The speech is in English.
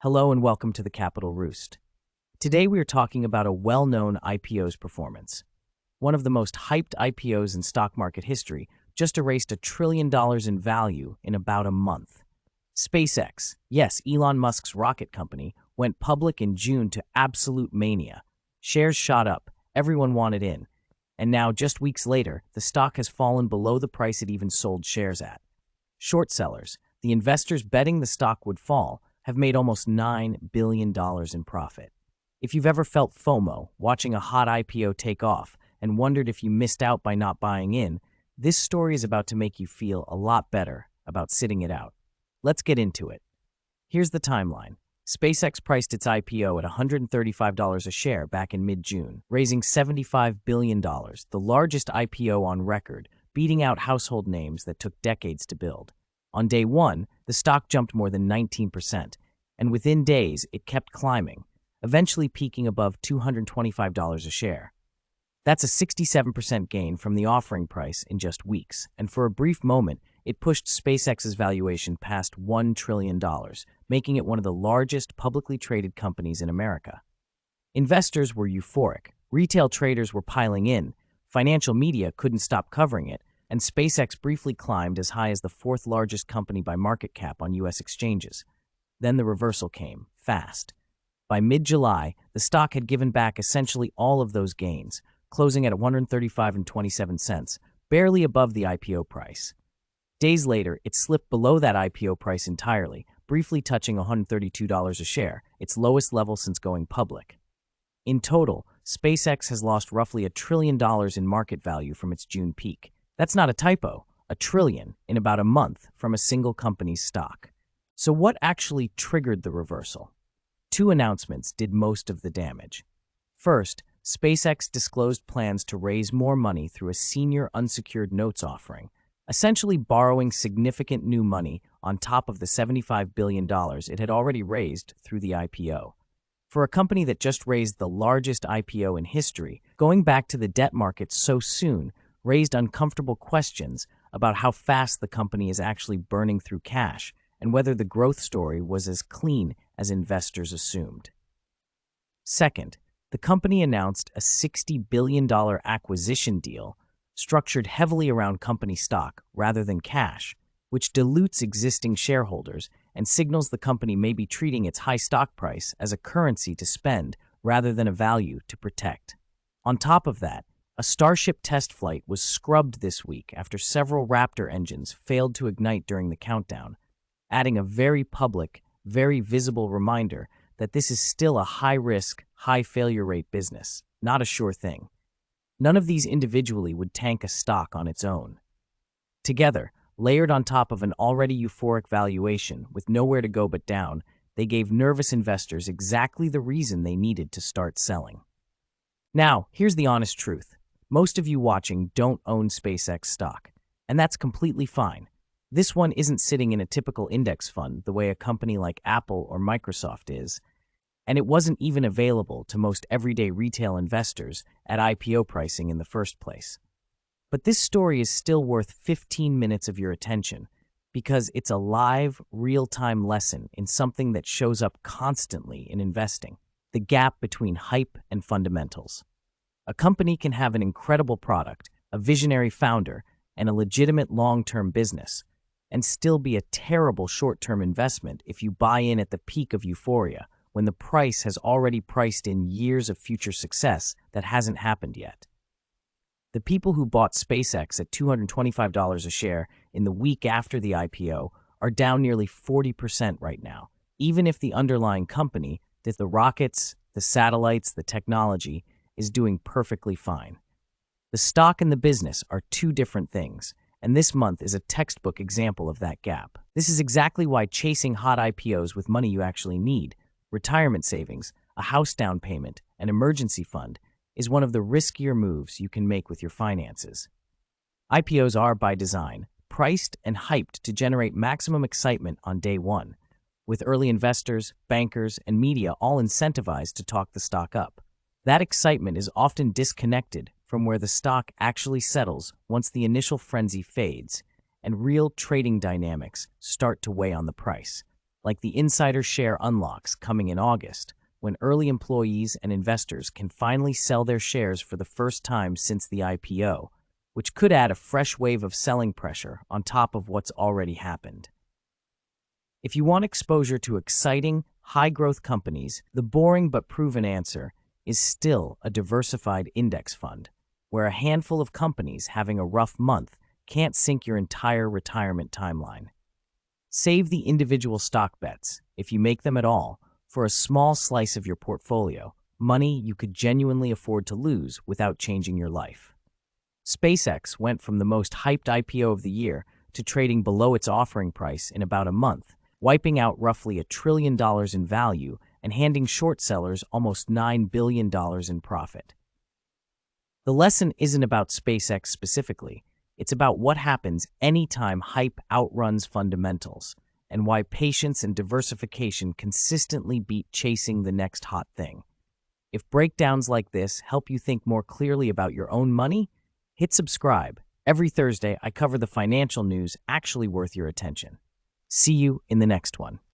Hello and welcome to the Capital Roost. Today we are talking about a well-known IPO's performance. One of the most hyped IPOs in stock market history just erased $1 trillion in value in about a month. SpaceX, yes, Elon Musk's rocket company, went public in June to absolute mania. Shares shot up, everyone wanted in, and now just weeks later, the stock has fallen below the price it even sold shares at. Short sellers, the investors betting the stock would fall, have made almost $9 billion in profit. If you've ever felt FOMO, watching a hot IPO take off, and wondered if you missed out by not buying in, this story is about to make you feel a lot better about sitting it out. Let's get into it. Here's the timeline. SpaceX priced its IPO at $135 a share back in mid-June, raising $75 billion, the largest IPO on record, beating out household names that took decades to build. On day one, the stock jumped more than 19%, and within days, it kept climbing, eventually peaking above $225 a share. That's a 67% gain from the offering price in just weeks, and for a brief moment, it pushed SpaceX's valuation past $1 trillion, making it one of the largest publicly traded companies in America. Investors were euphoric, retail traders were piling in, financial media couldn't stop covering it, and SpaceX briefly climbed as high as the fourth largest company by market cap on U.S. exchanges. Then the reversal came, fast. By mid-July, the stock had given back essentially all of those gains, closing at $135.27, barely above the IPO price. Days later, it slipped below that IPO price entirely, briefly touching $132 a share, its lowest level since going public. In total, SpaceX has lost roughly $1 trillion in market value from its June peak. That's not a typo, $1 trillion in about a month from a single company's stock. So what actually triggered the reversal? Two announcements did most of the damage. First, SpaceX disclosed plans to raise more money through a senior unsecured notes offering, essentially borrowing significant new money on top of the $75 billion it had already raised through the IPO. For a company that just raised the largest IPO in history, going back to the debt market so soon raised uncomfortable questions about how fast the company is actually burning through cash and whether the growth story was as clean as investors assumed. Second, the company announced a $60 billion acquisition deal structured heavily around company stock rather than cash, which dilutes existing shareholders and signals the company may be treating its high stock price as a currency to spend rather than a value to protect. On top of that, a Starship test flight was scrubbed this week after several Raptor engines failed to ignite during the countdown, adding a very public, very visible reminder that this is still a high-risk, high-failure rate business, not a sure thing. None of these individually would tank a stock on its own. Together, layered on top of an already euphoric valuation with nowhere to go but down, they gave nervous investors exactly the reason they needed to start selling. Now, here's the honest truth. Most of you watching don't own SpaceX stock, and that's completely fine. This one isn't sitting in a typical index fund the way a company like Apple or Microsoft is, and it wasn't even available to most everyday retail investors at IPO pricing in the first place. But this story is still worth 15 minutes of your attention because it's a live, real-time lesson in something that shows up constantly in investing: the gap between hype and fundamentals. A company can have an incredible product, a visionary founder, and a legitimate long-term business, and still be a terrible short-term investment if you buy in at the peak of euphoria, when the price has already priced in years of future success that hasn't happened yet. The people who bought SpaceX at $225 a share in the week after the IPO are down nearly 40% right now, even if the underlying company, the rockets, the satellites, the technology, is doing perfectly fine. The stock and the business are two different things, and this month is a textbook example of that gap. This is exactly why chasing hot IPOs with money you actually need, retirement savings, a house down payment, an emergency fund, is one of the riskier moves you can make with your finances. IPOs are, by design, priced and hyped to generate maximum excitement on day one, with early investors, bankers, and media all incentivized to talk the stock up. That excitement is often disconnected from where the stock actually settles once the initial frenzy fades and real trading dynamics start to weigh on the price, like the insider share unlocks coming in August, when early employees and investors can finally sell their shares for the first time since the IPO, which could add a fresh wave of selling pressure on top of what's already happened. If you want exposure to exciting, high-growth companies, the boring but proven answer is still a diversified index fund, where a handful of companies having a rough month can't sink your entire retirement timeline. Save the individual stock bets, if you make them at all, for a small slice of your portfolio, money you could genuinely afford to lose without changing your life. SpaceX went from the most hyped IPO of the year to trading below its offering price in about a month, wiping out roughly $1 trillion in value and handing short sellers almost $9 billion in profit. The lesson isn't about SpaceX specifically. It's about what happens anytime hype outruns fundamentals, and why patience and diversification consistently beat chasing the next hot thing. If breakdowns like this help you think more clearly about your own money, hit subscribe. Every Thursday, I cover the financial news actually worth your attention. See you in the next one.